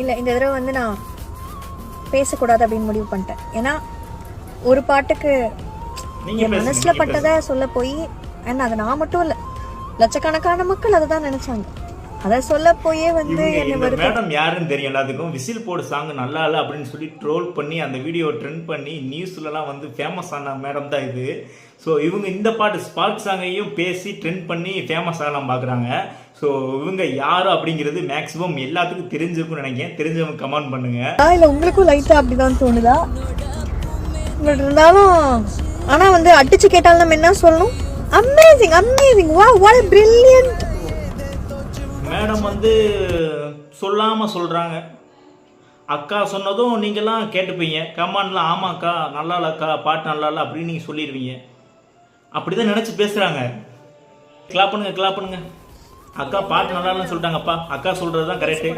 இல்லை, இந்த தடவை வந்து நான் பேசக்கூடாது அப்படின்னு முடிவு பண்ணிட்டேன். ஏன்னா ஒரு பாட்டுக்கு என் மனசுல பட்டதை சொல்ல போய், அண்ட் அது நான் மட்டும் இல்லை, லட்சக்கணக்கான மக்கள் அதை தான் நினைச்சாங்க. அதை சொல்ல போயே வந்து மேடம் யாருன்னு தெரியும் எல்லாத்துக்கும். விசில் போடு சாங் நல்லா இல்லை அப்படின்னு சொல்லி ட்ரோல் பண்ணி அந்த வீடியோ ட்ரெண்ட் பண்ணி நியூஸ்லலாம் வந்து ஃபேமஸ் ஆன மேடம் தான் இது. ஸோ இவங்க இந்த பாட்டு ஸ்பார்க் சாங்கையும் பேசி ட்ரெண்ட் பண்ணி ஃபேமஸ் ஆகலாம் பார்க்குறாங்க. ஸோ இவங்க யாரு அப்படிங்கிறது மேக்ஸிமம் எல்லாத்துக்கும் தெரிஞ்சிருக்கும்னு நினைக்கிறேன். தெரிஞ்சவங்க கமெண்ட் பண்ணுங்க. இல்லை உங்களுக்கும் லைட்டாக அப்படிதான் தோணுதா? பட் இருந்தாலும் ஆனால் வந்து அடிச்சு கேட்டாலும் நம்ம என்ன சொல்லணும்? அமேசிங் அமேசிங், வா வாட் a brilliant. மேடம் வந்து சொல்லாமல் சொல்கிறாங்க. அக்கா சொன்னதும் நீங்கள்லாம் கேட்டுப்பீங்க கமெண்ட்லாம், ஆமாக்கா நல்லா இல்லைக்கா பாட்டு நல்லா இல்லை அப்படின்னு நீங்கள் சொல்லிடுவீங்க. அப்படி தான் நினச்சி பேசுகிறாங்க. கிளாப் பண்ணுங்க கிளாப் பண்ணுங்க. அக்கா பாட்டு நல்லா இல்லைன்னு சொல்லிட்டாங்கப்பா, அக்கா சொல்கிறது தான் கரெக்டு.